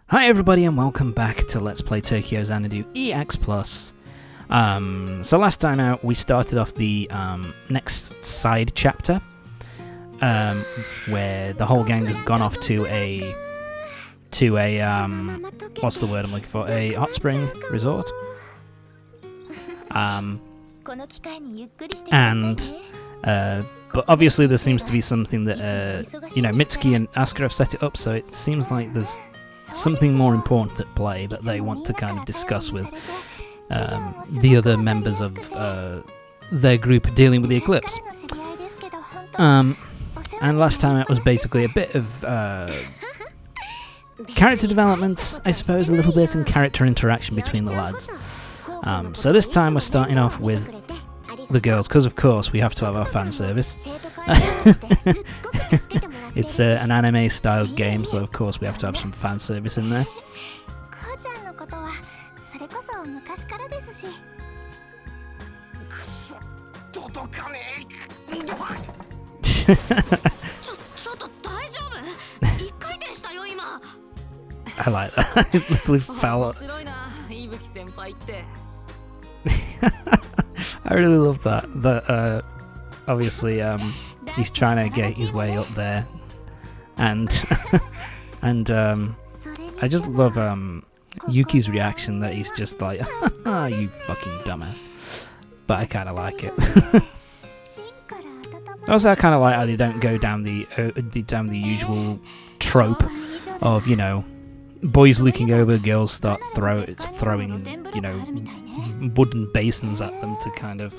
Hi everybody and welcome back to Let's Play Tokyo Xanadu EX+. So last time out we started off the next side chapter where the whole gang has gone off to a what's the word I'm looking for? A hot spring resort. But obviously there seems to be something that Mitsuki and Asuka have set it up, so it seems like there's something more important at play that they want to kind of discuss with the other members of their group dealing with the eclipse. And last time it was basically a bit of character development, I suppose, a little bit, and character interaction between the lads. So this time we're starting off with the girls, because of course we have to have our fan service. It's an anime style game, so of course we have to have some fan service in there. I like that. He's literally fell. I really love that. That obviously he's trying to get his way up there, and I just love Yuki's reaction that he's just like, "You fucking dumbass," but I kind of like it. Also, I kind of like how they don't go down the usual trope of boys looking over, girls start throwing wooden basins at them to kind of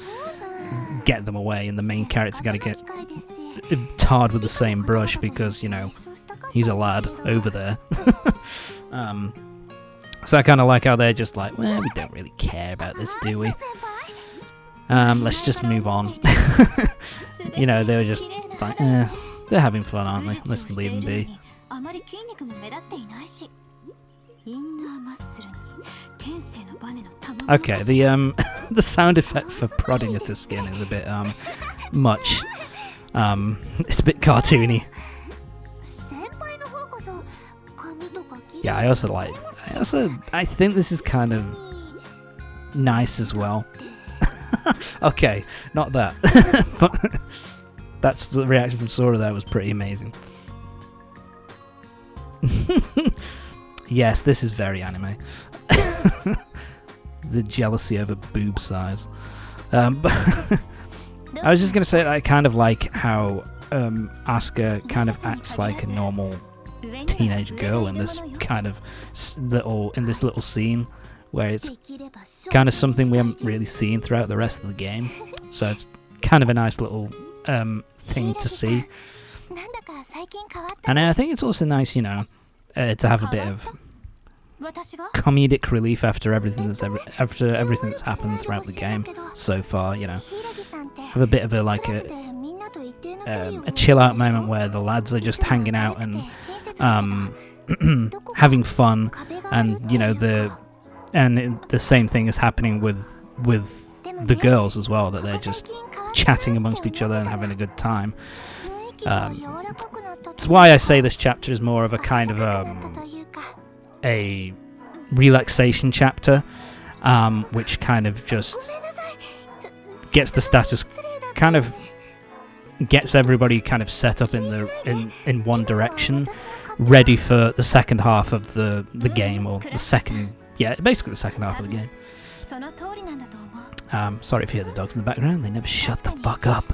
get them away, and the main character got to get tarred with the same brush because he's a lad over there. So I kind of like how they're just like, well, we don't really care about this, do we? Let's just move on. They were just like, they're having fun, aren't they? Let's leave them be. Okay, the sound effect for prodding at the skin is a bit much. It's a bit cartoony. Yeah, I think this is kind of nice as well. Okay, not that. But that's the reaction from Sora there was pretty amazing. Yes, this is very anime. The jealousy over boob size. But I was just going to say that I kind of like how Asuka kind of acts like a normal teenage girl in this kind of little scene, where it's kind of something we haven't really seen throughout the rest of the game. So it's kind of a nice little thing to see. And I think it's also nice, to have a bit of comedic relief after everything that's happened throughout the game so far. Have a bit of a chill out moment where the lads are just hanging out and having fun, and the same thing is happening with the girls as well, that they're just chatting amongst each other and having a good time. It's why I say this chapter is more of a kind of a relaxation chapter, which kind of just gets the status, kind of gets everybody kind of set up in one direction, ready for the second half of the game, or basically the second half of the game. Sorry if you hear the dogs in the background, they never shut the fuck up.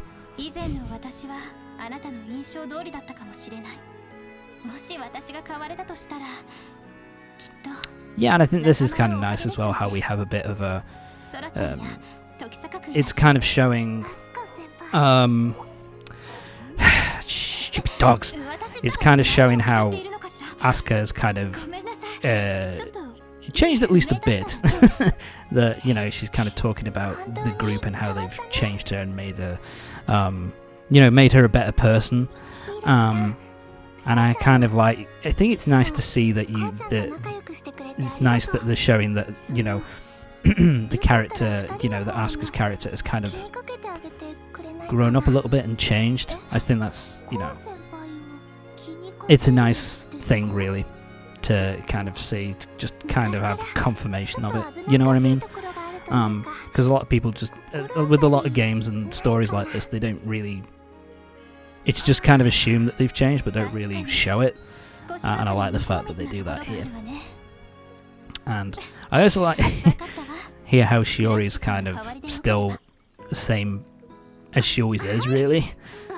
Yeah, and I think this is kind of nice as well, how we have a bit of a it's kind of showing stupid dogs. It's kind of showing how Asuka has kind of changed at least a bit. That she's kind of talking about the group and how they've changed her and made her made her a better person. And I kind of I think it's nice to see that it's nice that they're showing that the character, that Asuka's character has kind of grown up a little bit and changed. I think that's it's a nice thing, really. to kind of see, just kind of have confirmation of it. You know what I mean? Because a lot of people just, with a lot of games and stories like this, they don't really, it's just kind of assumed that they've changed, but don't really show it. And I like the fact that they do that here. And I also like here how Shiori's kind of still the same as she always is, really,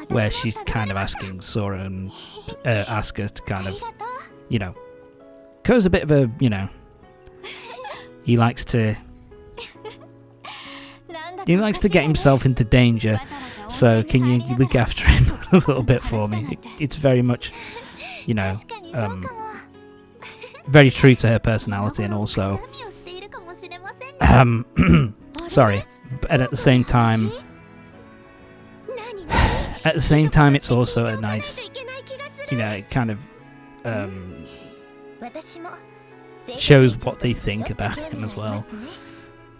where she's kind of asking Sora and Asuka to kind of, you know, Ko's a bit of a, you know, he likes to get himself into danger, so can you look after him a little bit for me? It's very much, you know, very true to her personality, and also sorry, but at the same time it's also a nice, you know, it kind of shows what they think about him as well.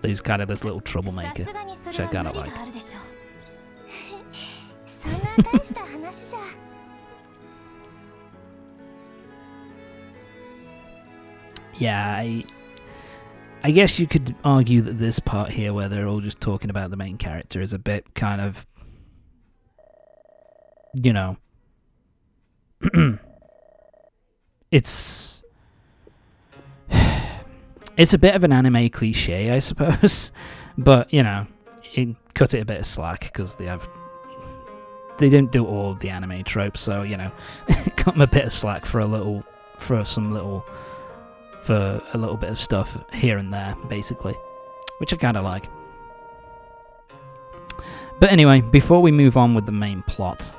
He's kind of this little troublemaker, which I kind of like. Yeah, I guess you could argue that this part here, where they're all just talking about the main character, is a bit kind of, you know, it's a bit of an anime cliche, I suppose, but, you know, cut it a bit of slack, because they don't do all the anime tropes, so, you know, cut them a bit of slack for a little bit of stuff here and there, basically, which I kind of like. But anyway, before we move on with the main plot,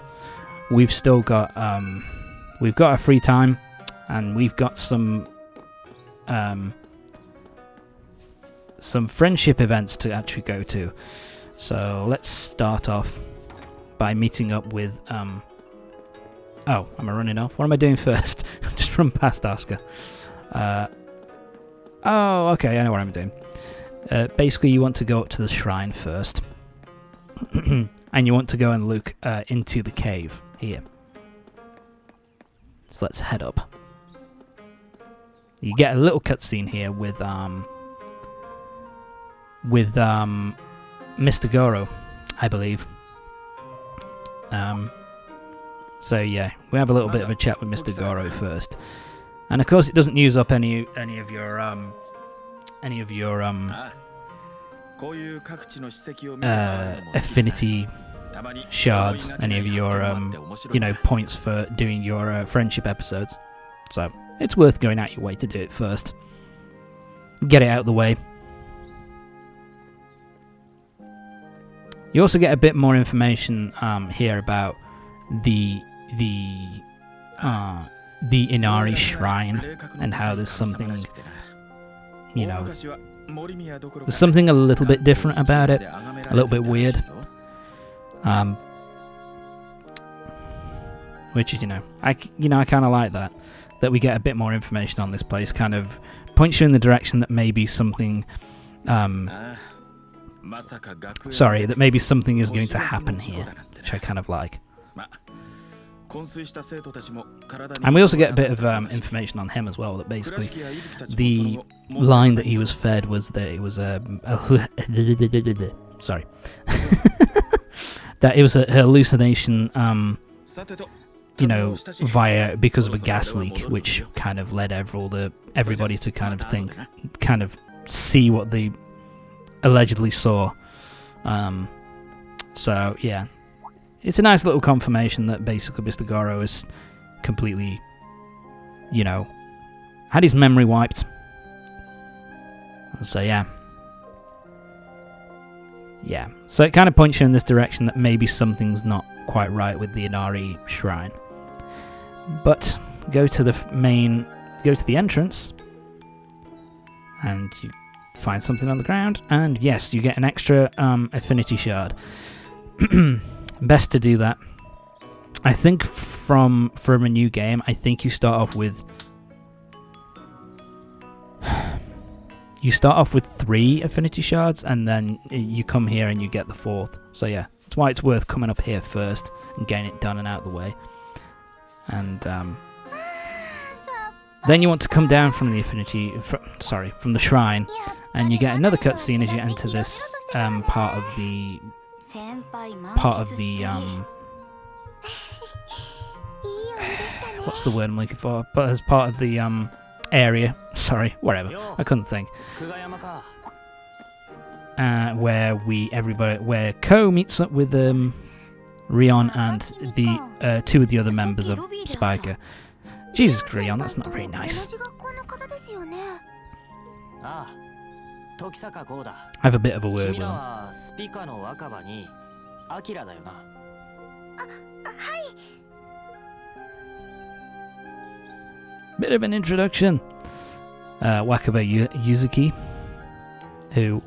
we've still got our free time, and we've got some friendship events to actually go to. So let's start off by meeting up with oh, am I running off? What am I doing first? Just run past Asuka. Oh, okay, I know what I'm doing. Basically, you want to go up to the shrine first, and you want to go and look into the cave here. So let's head up. You get a little cutscene here with Mr. Goro, I believe. So yeah, we have a little bit of a chat with Mr. Goro first, and of course it doesn't use up any of your affinity shards, any of your you know, points for doing your friendship episodes. So it's worth going out your way to do it first. Get it out of the way. You also get a bit more information here about the Inari Shrine, and how there's something, you know, there's something a little bit different about it, a little bit weird, which is, I kind of like that we get a bit more information on this place, kind of points you in the direction that maybe something that maybe something is going to happen here, which I kind of like. And we also get a bit of information on him as well, that basically the line that he was fed was that it was sorry that it was a hallucination, because of a gas leak, which kind of led everybody to kind of see what they allegedly saw. So yeah, it's a nice little confirmation that basically Mr. Goro is completely, had his memory wiped. So yeah. So it kind of points you in this direction that maybe something's not quite right with the Inari Shrine. But go to the entrance, and you find something on the ground, and yes, you get an extra affinity shard. Best to do that. I think from a new game, I think you start off with 3 affinity shards, and then you come here and you get the 4th. So yeah, that's why it's worth coming up here first and getting it done and out of the way. And Then you want to come down from the from the shrine, and you get another cutscene as you enter this part of the what's the word I'm looking for? But as part of the area. Sorry, whatever. I couldn't think. Where Ko meets up with Rion and the two of the other members of Spika. Jesus, Rion, that's not very nice. I have a bit of a word with him. Bit of an introduction. Wakaba Yuzuki, who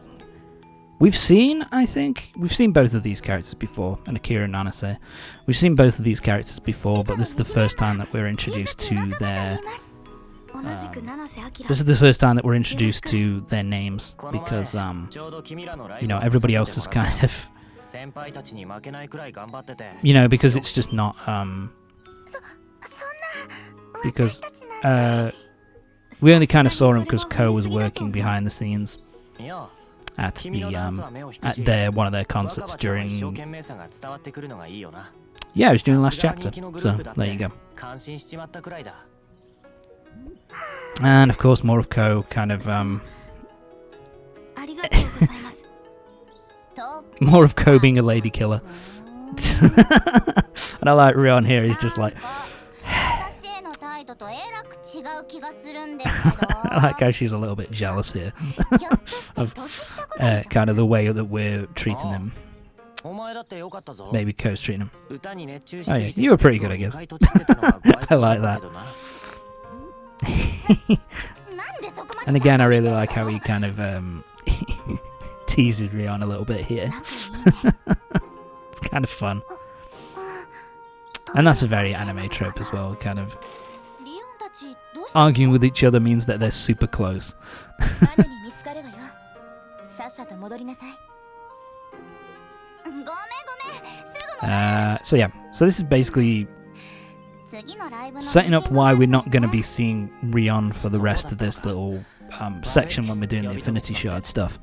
we've seen, I think. We've seen both of these characters before, and Akira and Nanase. We've seen both of these characters before, but this is the first time that we're introduced to their... this is the first time that we're introduced to their names, because, you know, everybody else is kind of... You know, because it's just not, because, we only kind of saw him because Ko was working behind the scenes at the one of their concerts during. Yeah, I was doing the last chapter, so there you go. And of course, more of Ko, kind of more of Ko being a lady killer. And I like Rion here. He's just like. I like how she's a little bit jealous here of kind of the way that we're treating him. Maybe Ko's treating him. Oh yeah, you were pretty good, I guess. I like that. And again, I really like how he kind of teases Rion a little bit here. It's kind of fun. And that's a very anime trope as well, kind of. Arguing with each other means that they're super close. So yeah, so this is basically setting up why we're not going to be seeing Rion for the rest of this little section when we're doing the Infinity Shard stuff,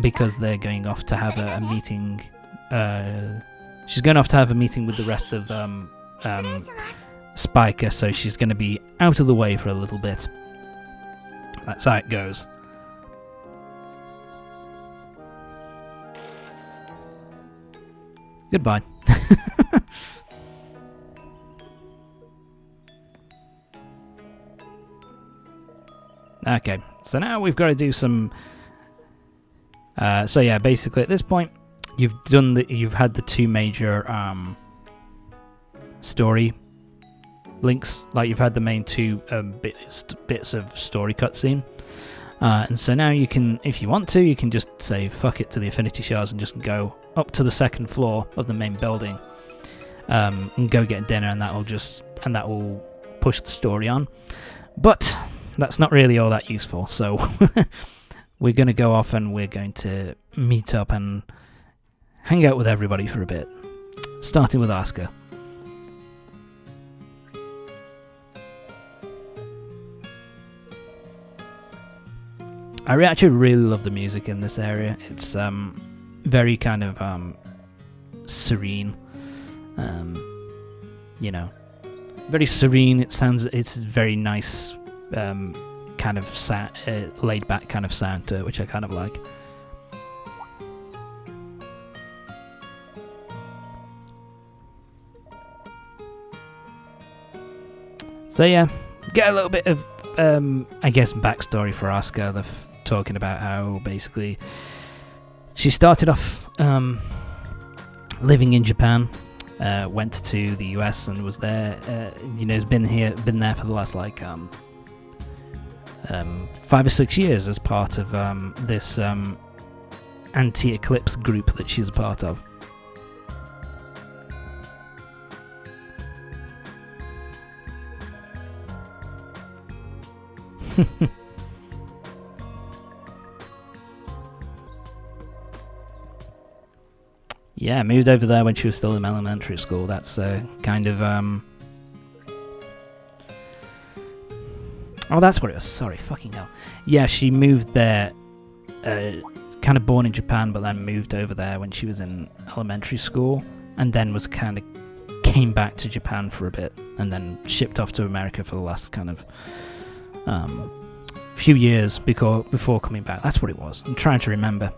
because they're going off to have a meeting. She's going off to have a meeting with the rest of Spika, so she's going to be out of the way for a little bit. That's how it goes. Goodbye. Okay, so now we've got to do some. So yeah, basically at this point, you've had the two major story links, like you've had the main two bits of story cutscene, and so now you can, if you want to, you can just say fuck it to the Infinity Shards and just go up to the second floor of the main building, and go get dinner, and that will push the story on. But that's not really all that useful, so we're going to go off and we're going to meet up and hang out with everybody for a bit, starting with Asuka. I actually really love the music in this area. It's very kind of serene, you know, very serene. It's very nice, kind of laid back kind of sound to it, which I kind of like. So yeah, get a little bit of I guess backstory for Asuka. Talking about how basically she started off living in Japan, went to the US and was there. You know, has been there for the last like 5 or 6 years as part of this anti-eclipse group that she's a part of. Yeah, moved over there when she was still in elementary school. That's kind of Oh, that's what it was. Sorry, fucking hell. Yeah, she moved there, kind of born in Japan, but then moved over there when she was in elementary school, and then was kind of came back to Japan for a bit, and then shipped off to America for the last kind of few years before coming back. That's what it was. I'm trying to remember.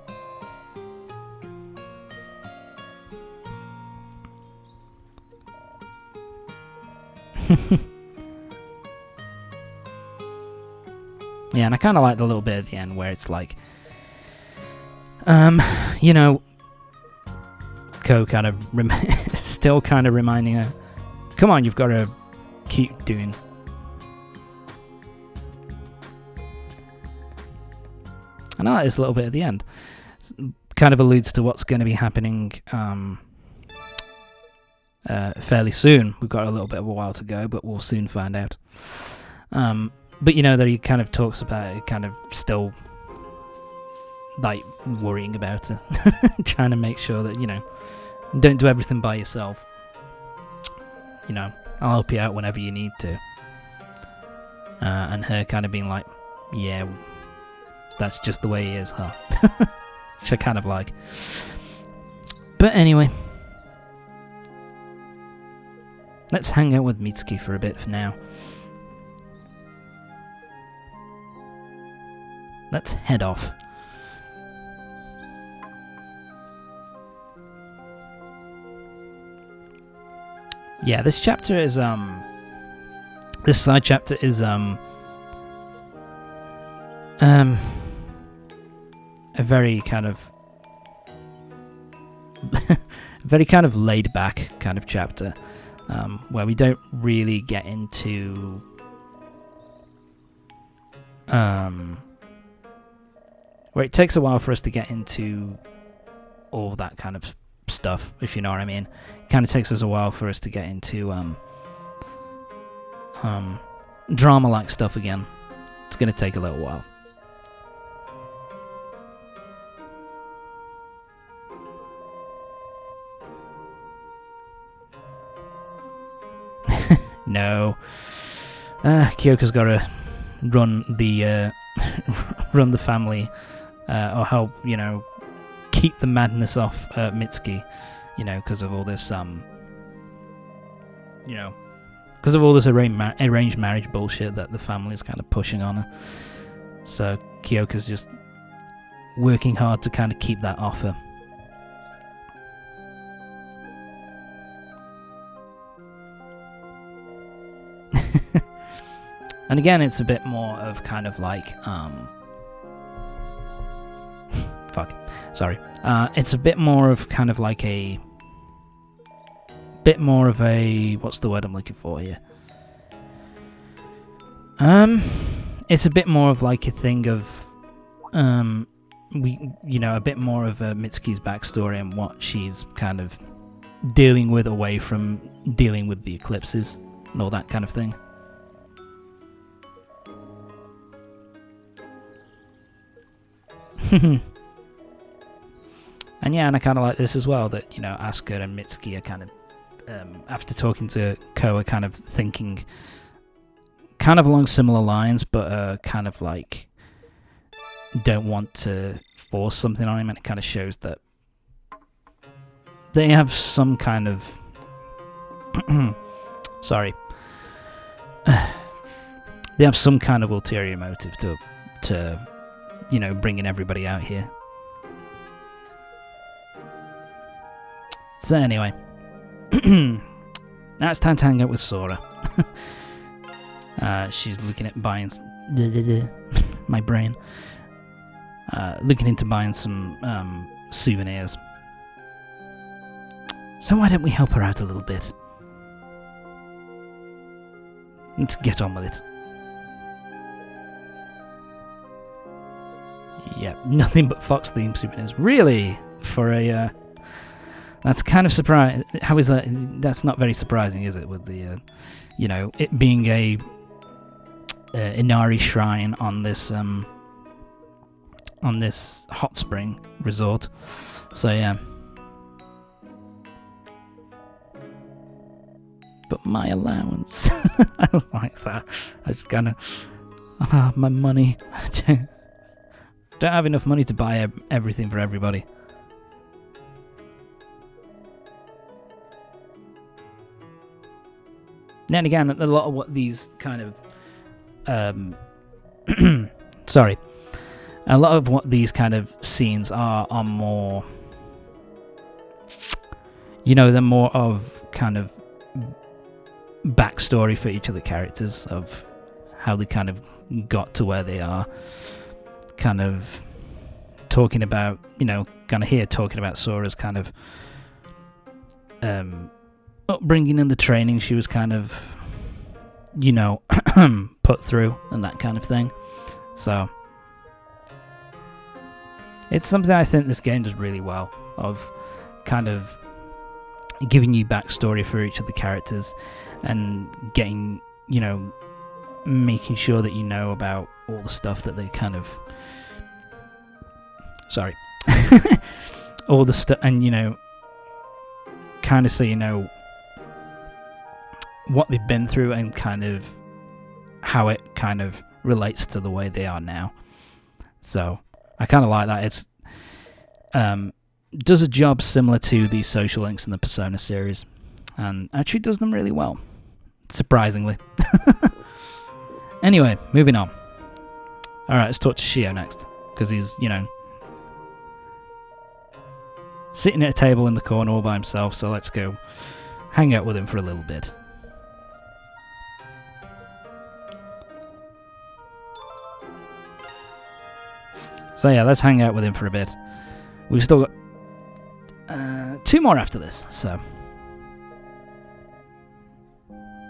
Yeah, and I kind of like the little bit at the end where it's like, you know, Ko kind of still kind of reminding her, come on, you've got to keep doing. And I like this little bit at the end. Kind of alludes to what's going to be happening fairly soon. We've got a little bit of a while to go, but we'll soon find out. But you know that he kind of talks about it, kind of still like worrying about it, trying to make sure that, you know, don't do everything by yourself. You know, I'll help you out whenever you need to. And her kind of being like, yeah, that's just the way he is, huh? Which I kind of like. But anyway, let's hang out with Mitsuki for a bit for now. Let's head off. Yeah, this chapter is this side chapter is a very kind of very kind of laid back kind of chapter, where we don't really get into where it takes a while for us to get into all that kind of stuff, if you know what I mean. It kind of takes us a while for us to get into drama-like stuff again. It's going to take a little while. No. Kyoko's got to run the run the family, or help, you know, keep the madness off Mitsuki, you know, because of all this, you know, because of all this arranged marriage bullshit that the family's kind of pushing on her. So Kyoko's just working hard to kind of keep that off her. And again, it's a bit more of kind of like, it's a bit more of kind of like a, what's the word I'm looking for here? It's a bit more of like a thing of, a bit more of Mitsuki's backstory and what she's kind of dealing with away from dealing with the eclipses and all that kind of thing. And yeah, and I kind of like this as well, that, you know, Asuka and Mitsuki are kind of, after talking to Ko, are kind of thinking kind of along similar lines, but kind of like don't want to force something on him, and it kind of shows that they have some kind of they have some kind of ulterior motive to you know, bringing everybody out here. So anyway, now it's time to hang out with Sora. She's looking at buying my brain. Looking into buying some souvenirs. So why don't we help her out a little bit? Let's get on with it. Yeah, nothing but Fox theme souvenirs. Really? For a that's kind of surprising. How is that? That's not very surprising, is it? With the you know, it being a Inari Shrine on this hot spring resort. So yeah. But my allowance. I don't like that. I just kind of Ah, my money. Don't have enough money to buy everything for everybody. Then again, a lot of what these kind of sorry, a lot of what these kind of scenes are more, you know, they're more of kind of backstory for each of the characters of how they kind of got to where they are. Kind of talking about, you know, kind of here talking about Sora's kind of upbringing and the training she was kind of, you know, put through and that kind of thing. So it's something I think this game does really well, of kind of giving you backstory for each of the characters and getting, you know, making sure that you know about all the stuff that they kind of, sorry, all the stuff, and, you know, kind of so you know what they've been through and kind of how it kind of relates to the way they are now. So I kind of like that. It's does a job similar to the social links in the Persona series, and actually does them really well, surprisingly. Anyway, moving on. Alright, let's talk to Shio next, because he's, you know, sitting at a table in the corner all by himself, so let's go hang out with him for a little bit. So yeah, let's hang out with him for a bit. We've still got 2 more after this, so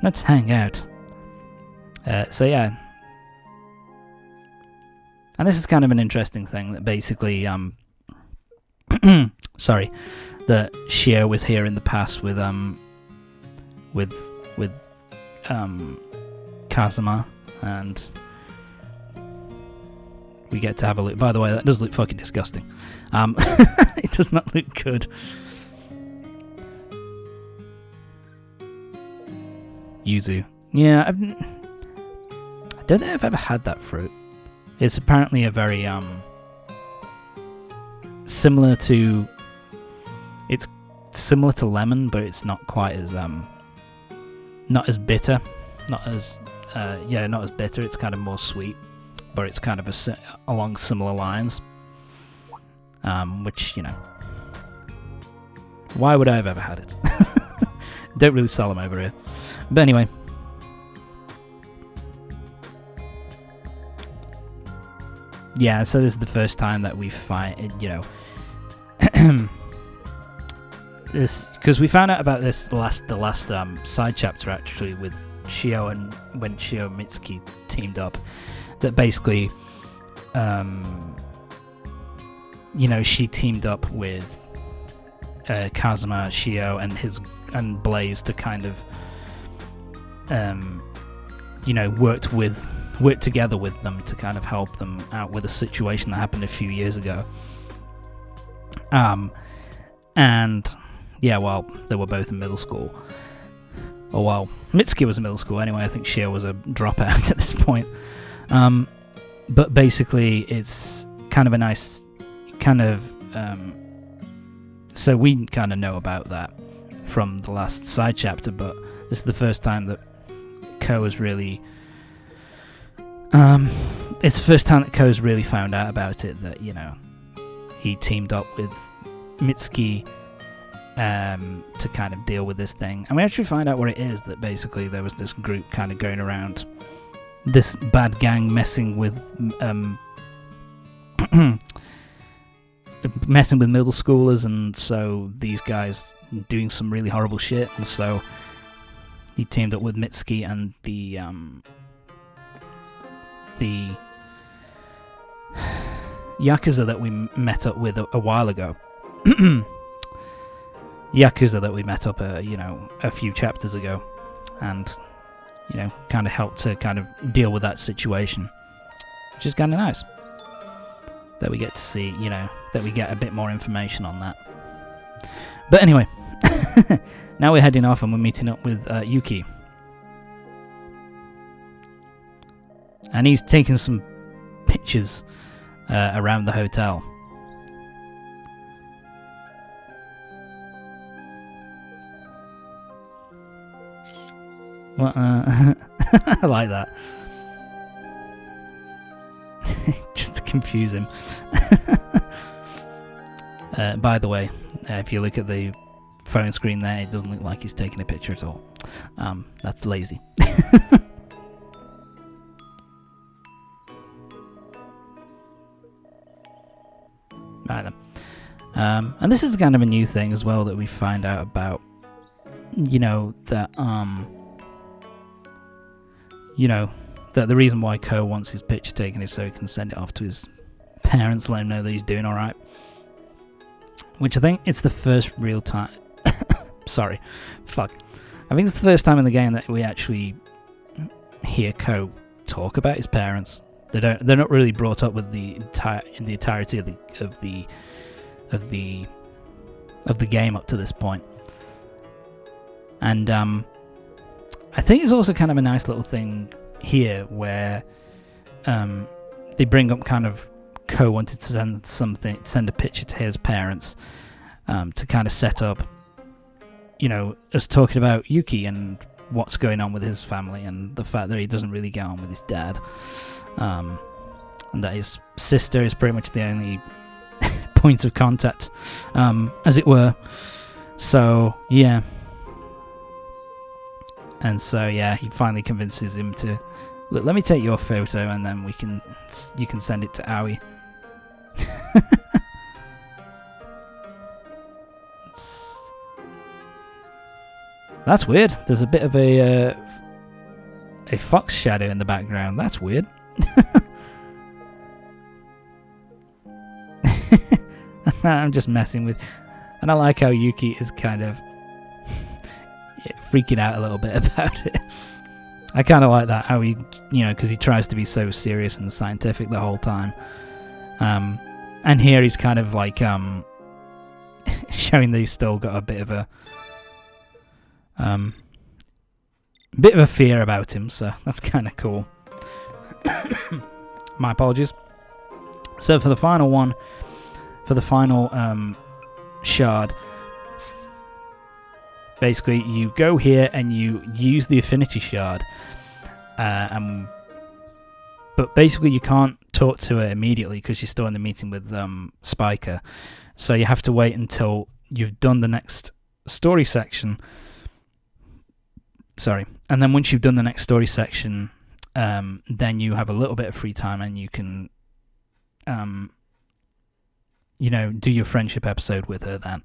let's hang out. So yeah, and this is kind of an interesting thing that basically, sorry, that Shio was here in the past with Kazuma, and we get to have a look. By the way, that does look fucking disgusting. It does not look good. Yuzu. Yeah, I don't think I've ever had that fruit. It's apparently a very similar to. It's similar to lemon, but it's not quite as not as bitter, not as not as bitter. It's kind of more sweet, but it's kind of along similar lines. Which, you know, why would I have ever had it? Don't really sell them over here. But anyway. Yeah, so this is the first time that we find, you know, this, because we found out about this the last side chapter actually with Shio, and when Shio and Mitsuki teamed up, that basically, you know, she teamed up with Kazuma, Shio, and Blaze to kind of, you know, work together with them to kind of help them out with a situation that happened a few years ago. And yeah, well, they were both in middle school. Or well, Mitsuki was in middle school anyway. I think Shio was a dropout at this point. But basically, it's kind of a nice kind of. So we kind of know about that from the last side chapter, but this is the first time that Ko has really. It's the first time that Ko's really found out about it, that, you know, he teamed up with Mitsuki to kind of deal with this thing. And we actually find out what it is, that basically there was this group kind of going around, this bad gang messing with middle schoolers, and so these guys doing some really horrible shit, and so he teamed up with Mitsuki and the Yakuza that we met up with a while ago. Yakuza that we met up, you know, a few chapters ago, and, you know, kind of helped to kind of deal with that situation, which is kind of nice that we get to see, you know, that we get a bit more information on that. But anyway, now we're heading off and we're meeting up with Yuki. And he's taking some pictures around the hotel. What? I like that. Just to confuse him. By the way, if you look at the phone screen there, it doesn't look like he's taking a picture at all. That's lazy. Right then. And this is kind of a new thing as well that we find out about. You know that that the reason why Ko wants his picture taken is so he can send it off to his parents, let him know that he's doing all right. Which I think it's the first real time. Sorry, fuck. I think it's the first time in the game that we actually hear Ko talk about his parents. They're not really brought up with the entirety of the game up to this point. And I think it's also kind of a nice little thing here where they bring up kind of Ko wanted to send a picture to his parents to kind of set up, us talking about Yuki and what's going on with his family and the fact that he doesn't really get on with his dad, and that his sister is pretty much the only point of contact, as it were. So yeah. And so yeah, he finally convinces him to look. Let me take your photo, and then you can send it to Aoi. That's weird. There's a bit of a fox shadow in the background. That's weird. I'm just messing with. And I like how Yuki is kind of freaking out a little bit about it. I kind of like that, how he, because he tries to be so serious and scientific the whole time. And here he's kind of like showing that he's still got a bit of a fear about him, so that's kind of cool. My apologies. So for the final shard, basically you go here and you use the affinity shard, but basically you can't talk to her immediately because she's still in the meeting with Spika, so you have to wait until you've done the next story section. Sorry, and then once you've done the next story section, then you have a little bit of free time and you can do your friendship episode with her then.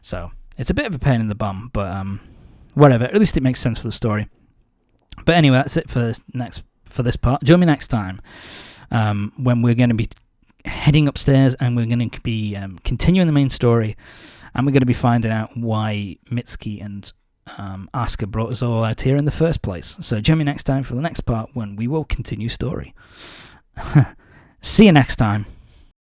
So it's a bit of a pain in the bum, but whatever. At least it makes sense for the story. But anyway, that's it for this part. Join me next time when we're going to be heading upstairs and we're going to be continuing the main story, and we're going to be finding out why Mitsuki and Asuka brought us all out here in the first place. So join me next time for the next part when we will continue story. See you next time.